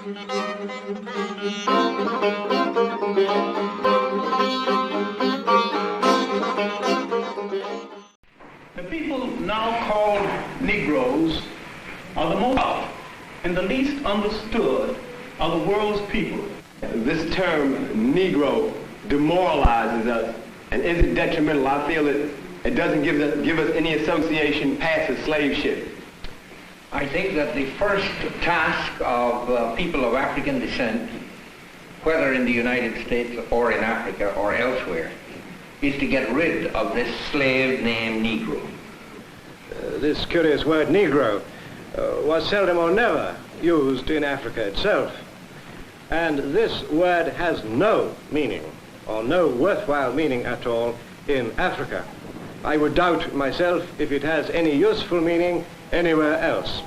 The people now called Negroes are the most and the least understood of the world's people. This term, Negro, demoralizes us and is it detrimental. I feel that it doesn't give us any association past the slave ship. I think that the first task of people of African descent, whether in the United States or in Africa or elsewhere, is to get rid of this slave named Negro. This curious word Negro was seldom or never used in Africa itself. And this word has no meaning, or no worthwhile meaning at all, in Africa. I would doubt myself if it has any useful meaning anywhere else.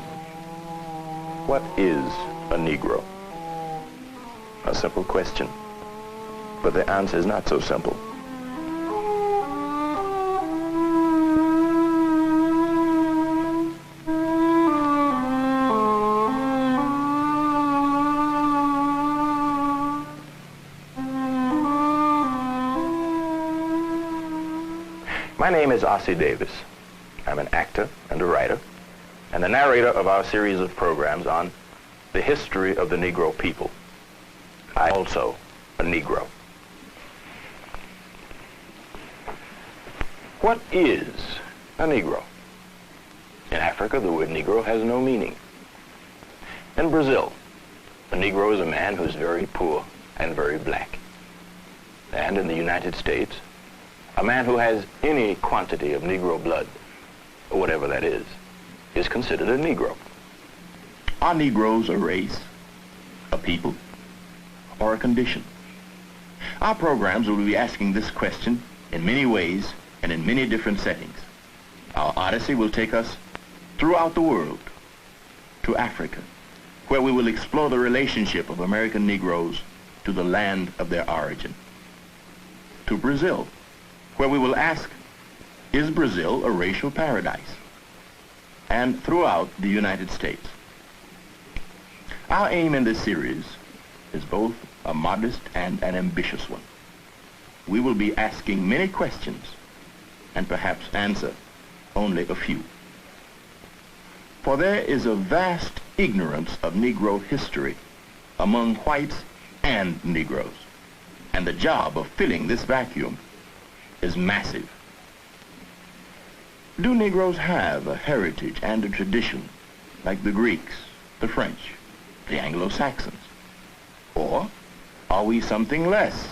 What is a Negro? A simple question, but the answer is not so simple. My name is Ossie Davis. I'm an actor and a writer, and the narrator of our series of programs on the history of the Negro people. I'm also a Negro. What is a Negro? In Africa, the word Negro has no meaning. In Brazil, a Negro is a man who's very poor and very black. And in the United States, a man who has any quantity of Negro blood, or whatever that is considered a Negro. Are Negroes a race, a people, or a condition? Our programs will be asking this question in many ways and in many different settings. Our odyssey will take us throughout the world to Africa, where we will explore the relationship of American Negroes to the land of their origin. To Brazil, where we will ask, is Brazil a racial paradise? And throughout the United States. Our aim in this series is both a modest and an ambitious one. We will be asking many questions and perhaps answer only a few. For there is a vast ignorance of Negro history among whites and Negroes, and the job of filling this vacuum is massive. Do Negroes have a heritage and a tradition like the Greeks, the French, the Anglo-Saxons? Or are we something less,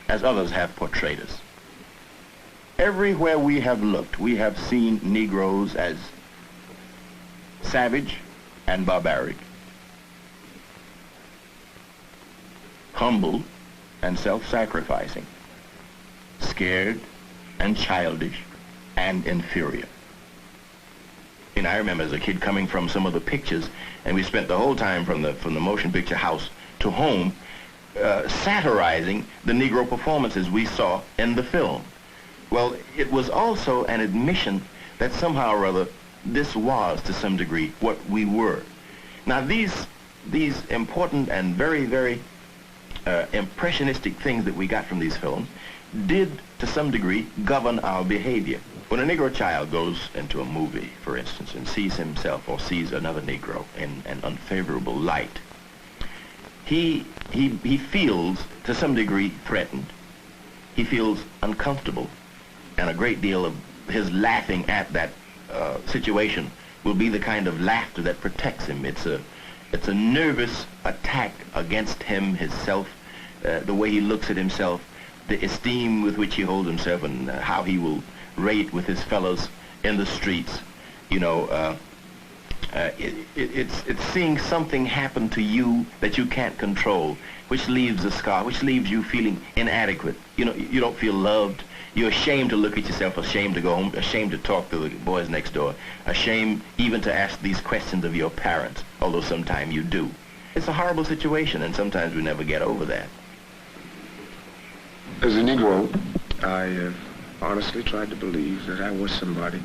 as others have portrayed us? Everywhere we have looked, we have seen Negroes as savage and barbaric, humble and self-sacrificing, scared and childish and inferior. And I remember as a kid coming from some of the pictures, and we spent the whole time from the motion picture house to home satirizing the Negro performances we saw in the film. Well, it was also an admission that somehow or other this was to some degree what we were. Now these important and very, very impressionistic things that we got from these films did to some degree govern our behavior. When a Negro child goes into a movie, for instance, and sees himself or sees another Negro in an unfavorable light, he feels to some degree threatened. He feels uncomfortable, and a great deal of his laughing at that situation will be the kind of laughter that protects him. It's a nervous attack against him, his self, the way he looks at himself, the esteem with which he holds himself, and how he will rate with his fellows in the streets. You know, it's seeing something happen to you that you can't control, which leaves a scar, which leaves you feeling inadequate. You know, you don't feel loved. You're ashamed to look at yourself, ashamed to go home, ashamed to talk to the boys next door, ashamed even to ask these questions of your parents, although sometimes you do. It's a horrible situation, and sometimes we never get over that. As a Negro, I have honestly tried to believe that I was somebody,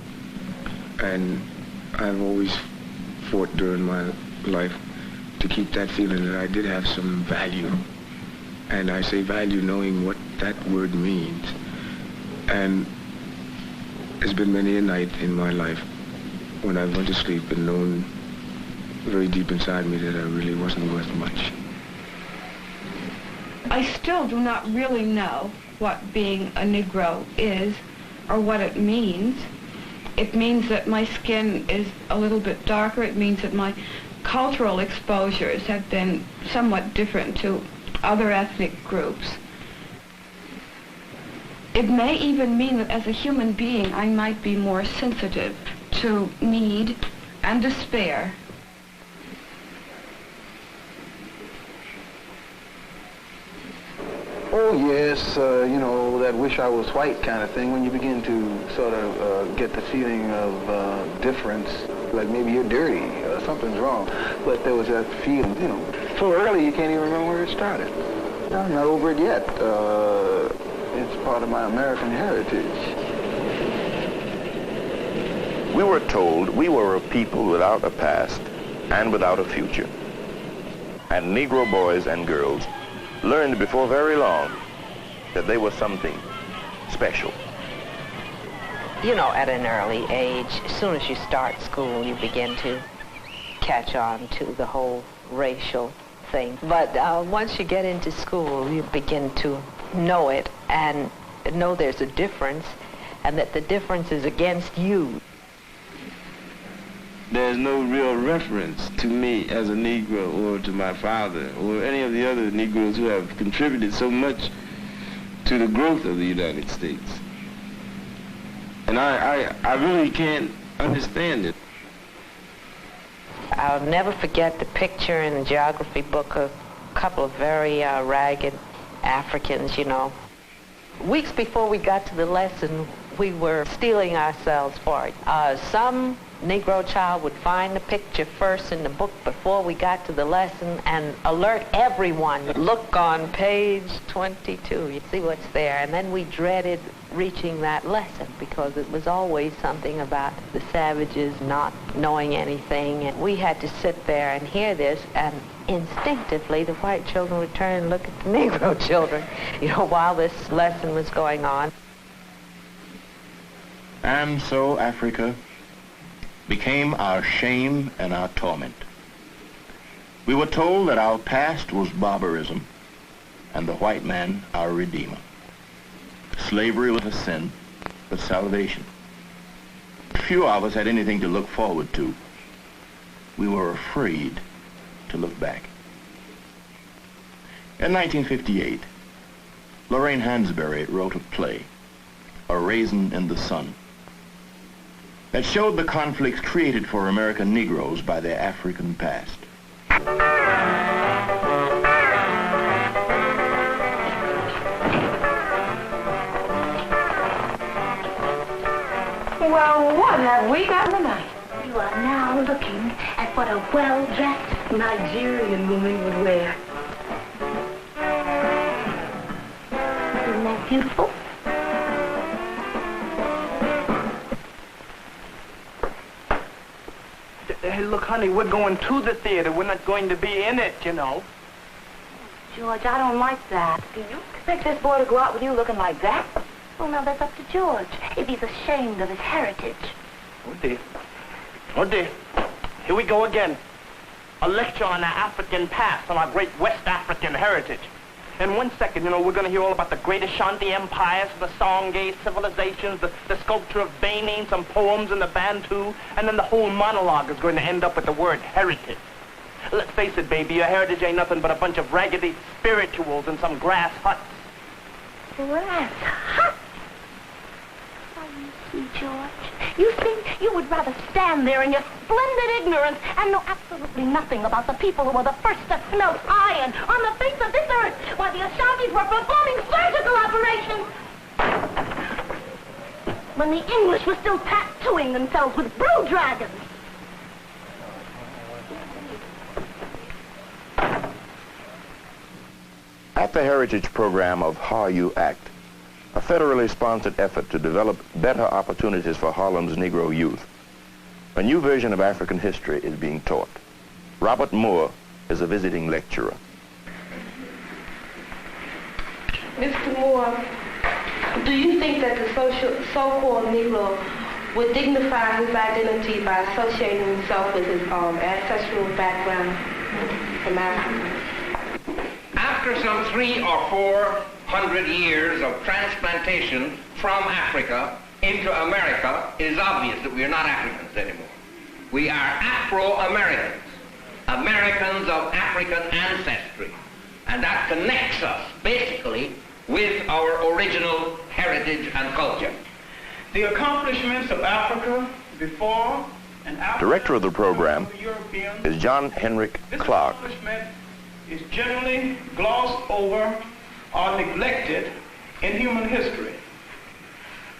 and I've always fought during my life to keep that feeling that I did have some value. And I say value knowing what that word means. And there's been many a night in my life when I went to sleep and known very deep inside me that I really wasn't worth much. I still do not really know what being a Negro is or what it means. It means that my skin is a little bit darker. It means that my cultural exposures have been somewhat different to other ethnic groups. It may even mean that as a human being, I might be more sensitive to need and despair. Oh, yes, you know, that wish I was white kind of thing, when you begin to sort of get the feeling of difference, like maybe you're dirty, something's wrong. But there was that feeling, you know, so early you can't even remember where it started. I'm not over it yet. It's part of my American heritage. We were told we were a people without a past and without a future. And Negro boys and girls learned before very long that they were something special. You know, at an early age, as soon as you start school, you begin to catch on to the whole racial thing. But once you get into school, you begin to know it and know there's a difference and that the difference is against you. There's no real reference to me as a Negro or to my father or any of the other Negroes who have contributed so much to the growth of the United States. And I really can't understand it. I'll never forget the picture in the geography book of a couple of very ragged Africans, you know. Weeks before we got to the lesson, we were steeling ourselves for it. Some Negro child would find the picture first in the book before we got to the lesson and alert everyone. Look on page 22, you see what's there. And then we dreaded reaching that lesson because it was always something about the savages not knowing anything. And we had to sit there and hear this, and instinctively the white children would turn and look at the Negro children, you know, while this lesson was going on. And so Africa became our shame and our torment. We were told that our past was barbarism and the white man our redeemer. Slavery was a sin, but salvation. Few of us had anything to look forward to. We were afraid to look back. In 1958, Lorraine Hansberry wrote a play, A Raisin in the Sun, that showed the conflicts created for American Negroes by their African past. Well, what have we got tonight? You are now looking at what a well-dressed Nigerian woman would wear. Isn't that beautiful? Hey, look, honey, we're going to the theater. We're not going to be in it, you know. George, I don't like that. Do you expect this boy to go out with you looking like that? Well, now, that's up to George, if he's ashamed of his heritage. Oh, dear. Oh, dear. Here we go again. A lecture on our African past, on our great West African heritage. In 1 second, you know, we're going to hear all about the great Ashanti empires, the Songhai civilizations, the sculpture of Benin, some poems in the Bantu, and then the whole monologue is going to end up with the word heritage. Let's face it, baby, your heritage ain't nothing but a bunch of raggedy spirituals in some grass huts. Grass huts? Oh, you see, George, you think you would rather stand there in your splendid ignorance and know absolutely nothing about the people who were the first to smelt iron on the face of this earth while the Ashantis were performing surgical operations when the English were still tattooing themselves with blue dragons. At the Heritage Program of How You Act, a federally sponsored effort to develop better opportunities for Harlem's Negro youth, a new version of African history is being taught. Robert Moore is a visiting lecturer. Mr. Moore, do you think that the so-called Negro would dignify his identity by associating himself with his ancestral background from Africa? After some 300 or 400 years of transplantation from Africa into America, it is obvious that we are not Africans anymore. We are Afro-Americans, Americans of African ancestry, and that connects us basically with our original heritage and culture. The accomplishments of Africa before and after... Director of the program is John Henrik Clark. This accomplishment is generally glossed over or neglected in human history.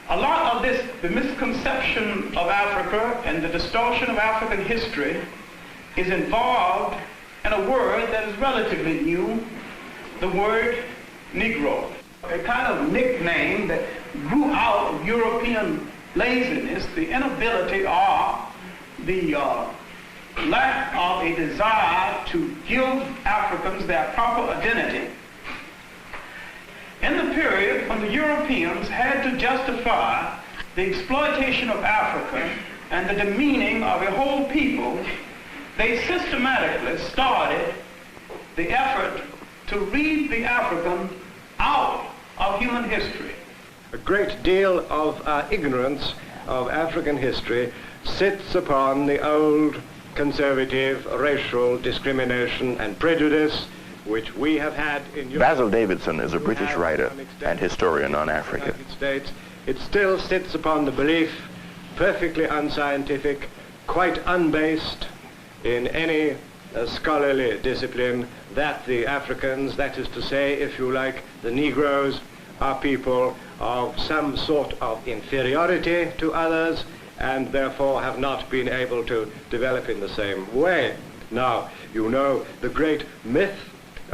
A lot of the misconception of Africa and the distortion of African history is involved in a word that is relatively new, the word Negro. A kind of nickname that grew out of European laziness, the inability or the lack of a desire to give Africans their proper identity. In the period when the Europeans had to justify the exploitation of Africa and the demeaning of a whole people, they systematically started the effort to read the African out of human history. A great deal of our ignorance of African history sits upon the old conservative racial discrimination and prejudice which we have had in Europe. Basil Davidson is a British writer and historian on Africa. States. It still sits upon the belief, perfectly unscientific, quite unbased in any scholarly discipline, that the Africans, that is to say, if you like, the Negroes, are people of some sort of inferiority to others and therefore have not been able to develop in the same way. Now, you know the great myth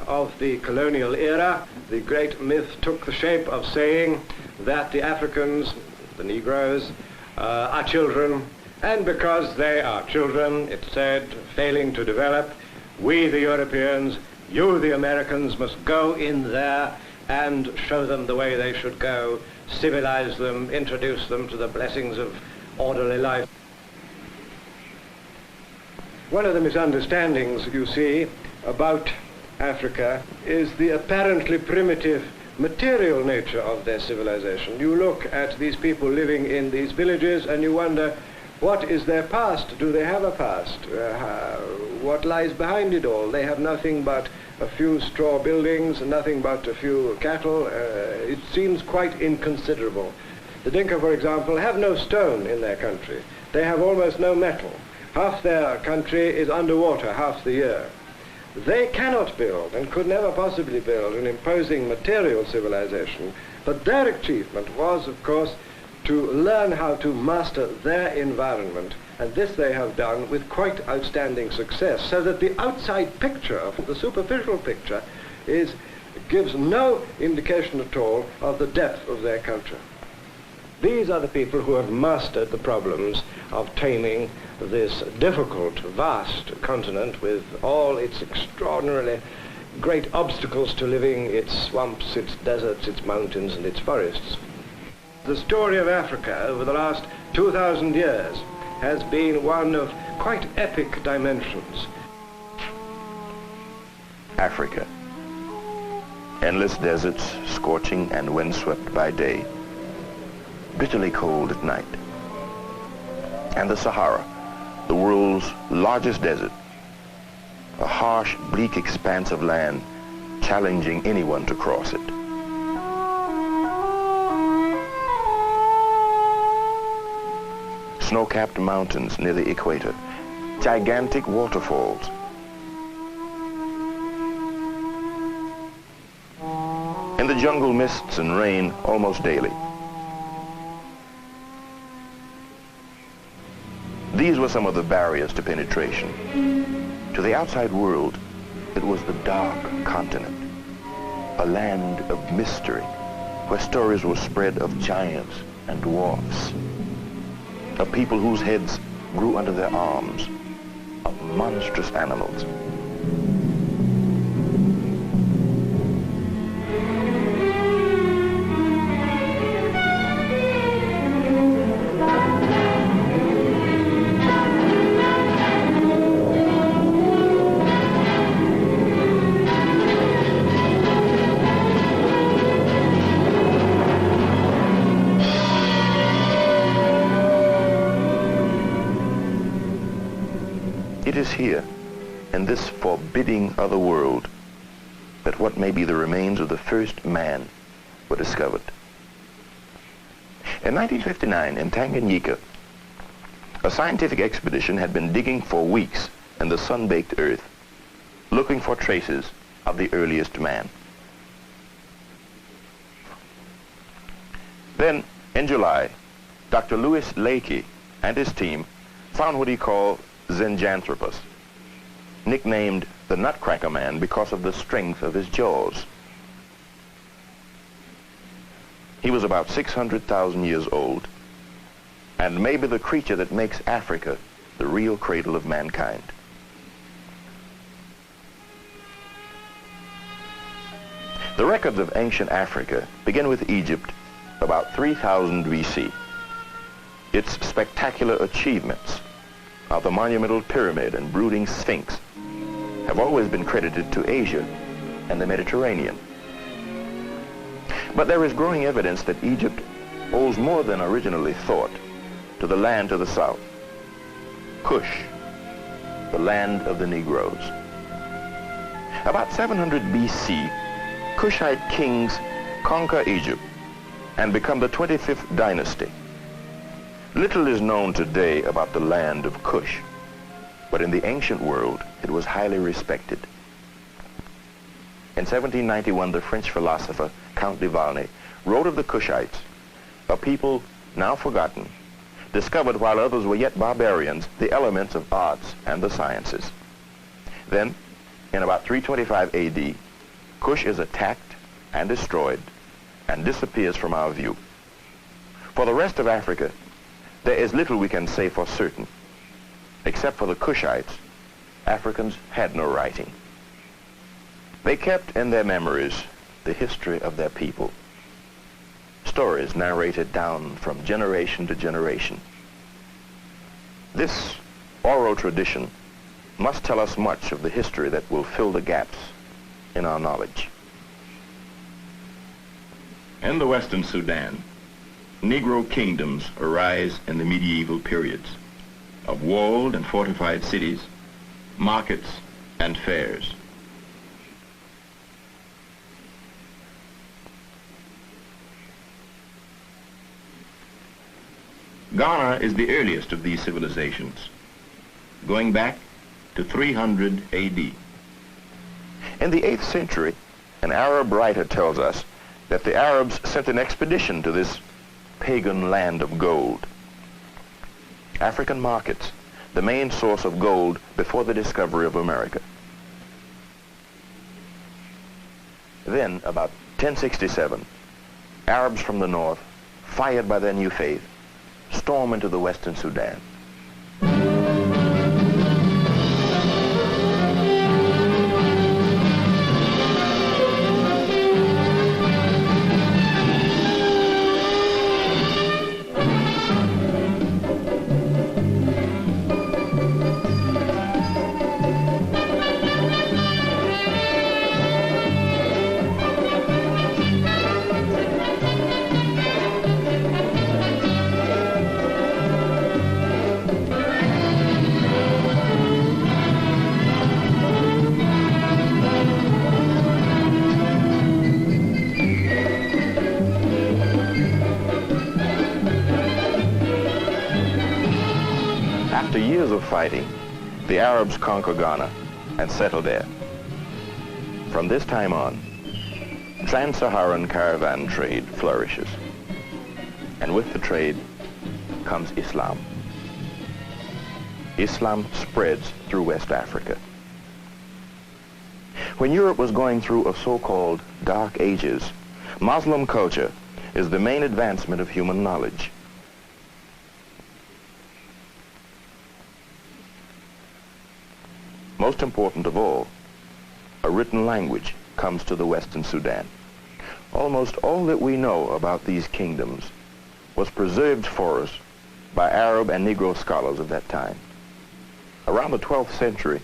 of the colonial era. The great myth took the shape of saying that the Africans, the Negroes, are children, and because they are children, it said, failing to develop, we the Europeans, you the Americans, must go in there and show them the way they should go, civilize them, introduce them to the blessings of orderly life. One of the misunderstandings, you see, about Africa is the apparently primitive material nature of their civilization. You look at these people living in these villages and you wonder, what is their past? Do they have a past? What lies behind it all? They have nothing but a few straw buildings, nothing but a few cattle. It seems quite inconsiderable. The Dinka, for example, have no stone in their country. They have almost no metal. Half their country is underwater half the year. They cannot build and could never possibly build an imposing material civilization, but their achievement was, of course, to learn how to master their environment, and this they have done with quite outstanding success, so that the outside picture, the superficial picture, gives no indication at all of the depth of their culture. These are the people who have mastered the problems of taming this difficult, vast continent with all its extraordinarily great obstacles to living, its swamps, its deserts, its mountains, and its forests. The story of Africa over the last 2,000 years has been one of quite epic dimensions. Africa. Endless deserts, scorching and windswept by day, bitterly cold at night. And the Sahara, the world's largest desert, a harsh, bleak expanse of land challenging anyone to cross it. Snow-capped mountains near the equator, gigantic waterfalls. In the jungle, mists and rain almost daily. These were some of the barriers to penetration. To the outside world, it was the dark continent, a land of mystery, where stories were spread of giants and dwarfs, of people whose heads grew under their arms, of monstrous animals. bidding of the world that what may be the remains of the first man were discovered. In 1959, in Tanganyika, a scientific expedition had been digging for weeks in the sun-baked earth, looking for traces of the earliest man. Then, in July, Dr. Louis Leakey and his team found what he called Zinjanthropus, nicknamed the Nutcracker Man because of the strength of his jaws. He was about 600,000 years old, and maybe the creature that makes Africa the real cradle of mankind. The records of ancient Africa begin with Egypt about 3000 BC. Its spectacular achievements of the monumental pyramid and brooding sphinx have always been credited to Asia and the Mediterranean. But there is growing evidence that Egypt owes more than originally thought to the land to the south, Kush, the land of the Negroes. About 700 BC, Kushite kings conquer Egypt and become the 25th dynasty. Little is known today about the land of Kush, but in the ancient world, it was highly respected. In 1791, the French philosopher Count de Valny wrote of the Kushites, a people now forgotten, discovered while others were yet barbarians the elements of arts and the sciences. Then, in about 325 AD, Kush is attacked and destroyed and disappears from our view. For the rest of Africa, there is little we can say for certain. Except for the Kushites, Africans had no writing. They kept in their memories the history of their people, stories narrated down from generation to generation. This oral tradition must tell us much of the history that will fill the gaps in our knowledge. In the Western Sudan, Negro kingdoms arise in the medieval periods of walled and fortified cities, markets, and fairs. Ghana is the earliest of these civilizations, going back to 300 AD. In the 8th century, an Arab writer tells us that the Arabs sent an expedition to this pagan land of gold. African markets, the main source of gold before the discovery of America. Then, about 1067, Arabs from the north, fired by their new faith, storm into the Western Sudan. After years of fighting, the Arabs conquer Ghana and settle there. From this time on, trans-Saharan caravan trade flourishes. And with the trade comes Islam. Islam spreads through West Africa. When Europe was going through a so-called Dark Ages, Muslim culture is the main advancement of human knowledge. Most important of all, a written language comes to the Western Sudan. Almost all that we know about these kingdoms was preserved for us by Arab and Negro scholars of that time. Around the 12th century,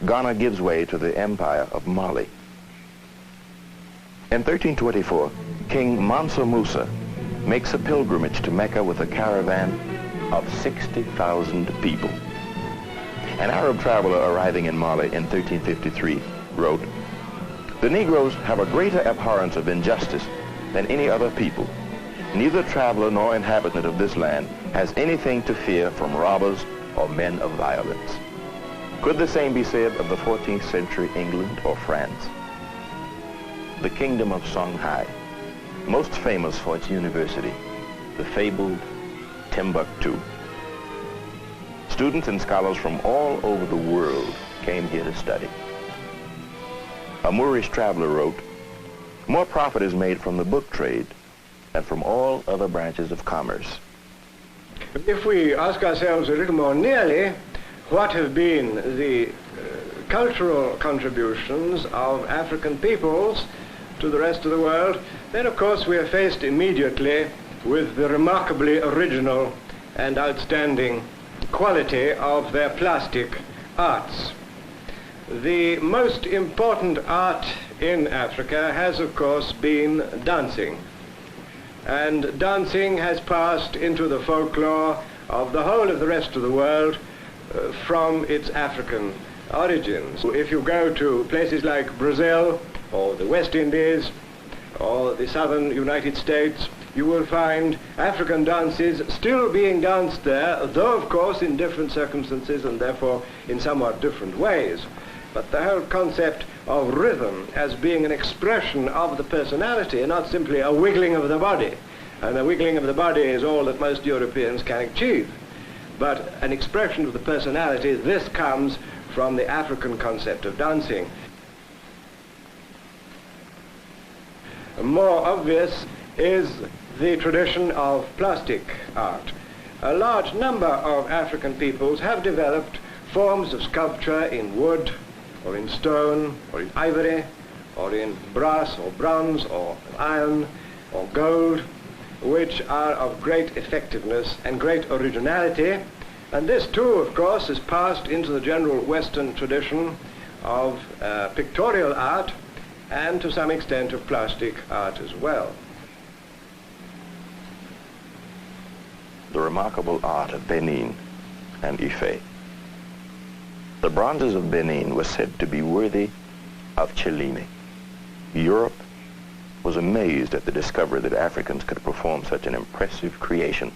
Ghana gives way to the empire of Mali. In 1324, King Mansa Musa makes a pilgrimage to Mecca with a caravan of 60,000 people. An Arab traveler arriving in Mali in 1353 wrote, "The Negroes have a greater abhorrence of injustice than any other people. Neither traveler nor inhabitant of this land has anything to fear from robbers or men of violence." Could the same be said of the 14th century England or France? The kingdom of Songhai, most famous for its university, the fabled Timbuktu. Students and scholars from all over the world came here to study. A Moorish traveler wrote, "More profit is made from the book trade than from all other branches of commerce." If we ask ourselves a little more nearly, what have been the cultural contributions of African peoples to the rest of the world, then of course we are faced immediately with the remarkably original and outstanding quality of their plastic arts. The most important art in Africa has of course been dancing. And dancing has passed into the folklore of the whole of the rest of the world from its African origins. If you go to places like Brazil or the West Indies or the southern United States, you will find African dances still being danced there, though of course in different circumstances and therefore in somewhat different ways. But the whole concept of rhythm as being an expression of the personality and not simply a wiggling of the body. And a wiggling of the body is all that most Europeans can achieve. But an expression of the personality, this comes from the African concept of dancing. More obvious is the tradition of plastic art. A large number of African peoples have developed forms of sculpture in wood, or in stone, or in ivory, or in brass, or bronze, or iron, or gold, which are of great effectiveness and great originality. And this too, of course, is passed into the general Western tradition of pictorial art and to some extent of plastic art as well. The remarkable art of Benin and Ife. The bronzes of Benin were said to be worthy of Cellini. Europe was amazed at the discovery that Africans could perform such an impressive creation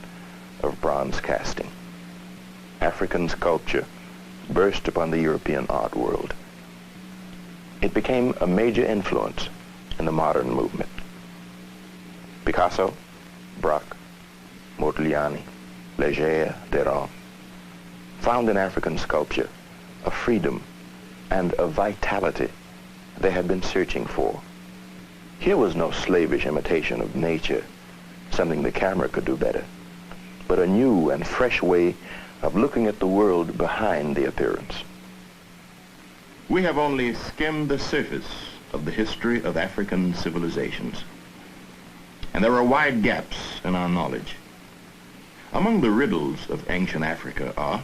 of bronze casting. African sculpture burst upon the European art world. It became a major influence in the modern movement. Picasso, Braque, Modigliani, Leger, Derain found in African sculpture a freedom and a vitality they had been searching for. Here was no slavish imitation of nature, something the camera could do better, but a new and fresh way of looking at the world behind the appearance. We have only skimmed the surface of the history of African civilizations, and there are wide gaps in our knowledge. Among the riddles of ancient Africa are,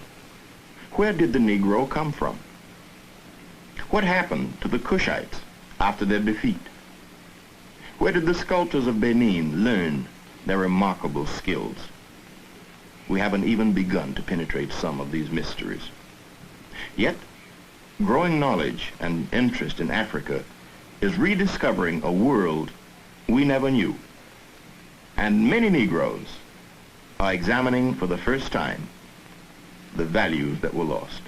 where did the Negro come from? What happened to the Cushites after their defeat? Where did the sculptors of Benin learn their remarkable skills? We haven't even begun to penetrate some of these mysteries. Yet, growing knowledge and interest in Africa is rediscovering a world we never knew. And many Negroes are examining for the first time the values that were lost.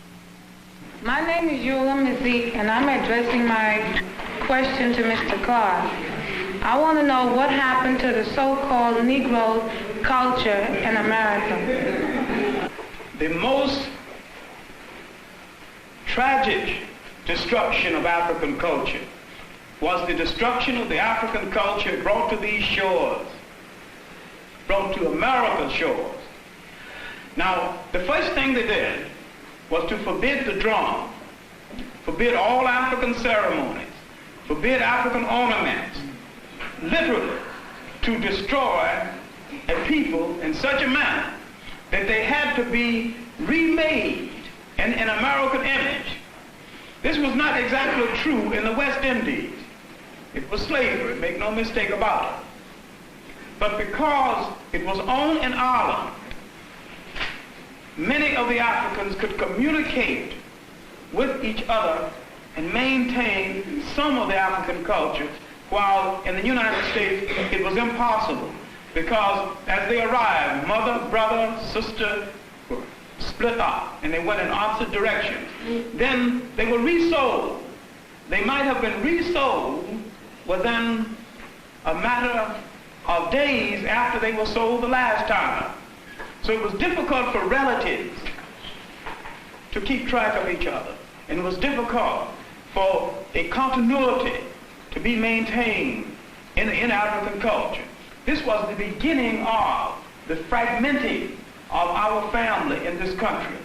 My name is Eula Mazik, and I'm addressing my question to Mr. Clark. I want to know what happened to the so-called Negro culture in America. The most tragic destruction of African culture was the destruction of the African culture brought to these shores, brought to America's shores. Now, the first thing they did was to forbid the drum, forbid all African ceremonies, forbid African ornaments, literally to destroy a people in such a manner that they had to be remade in an American image. This was not exactly true in the West Indies. It was slavery, make no mistake about it. But because it was owned in Ireland, many of the Africans could communicate with each other and maintain some of the African culture, while in the United States it was impossible, because as they arrived, mother, brother, sister were split up and they went in opposite directions. Then they were resold. They might have been resold within a matter of days after they were sold the last time. So it was difficult for relatives to keep track of each other, and it was difficult for a continuity to be maintained in African culture. This was the beginning of the fragmenting of our family in this country.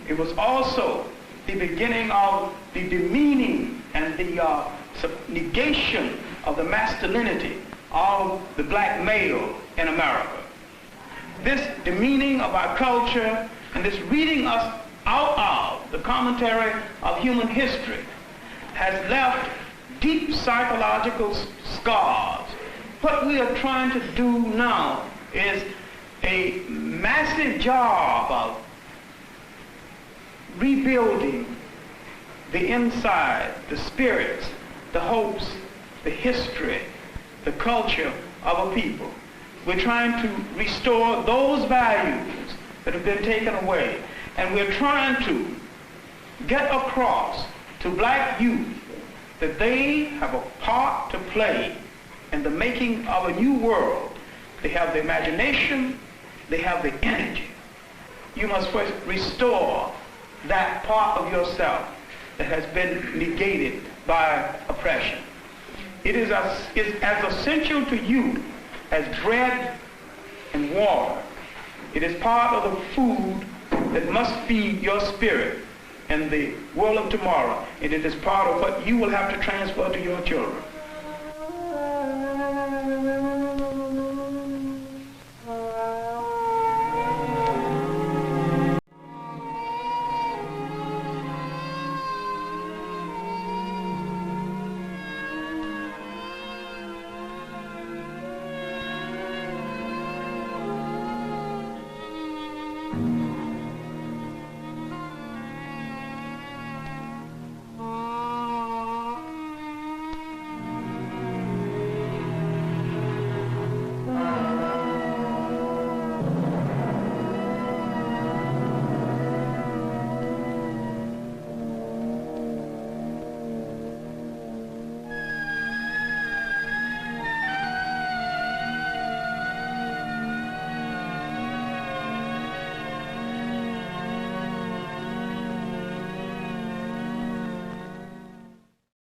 It was also the beginning of the demeaning and the negation of the masculinity of the black male in America. This demeaning of our culture and this reading us out of the commentary of human history has left deep psychological scars. What we are trying to do now is a massive job of rebuilding the inside, the spirits, the hopes, the history, the culture of a people. We're trying to restore those values that have been taken away. And we're trying to get across to black youth that they have a part to play in the making of a new world. They have the imagination, they have the energy. You must first restore that part of yourself that has been negated by oppression. It is as essential to you as bread and water. It is part of the food that must feed your spirit in the world of tomorrow. And it is part of what you will have to transfer to your children.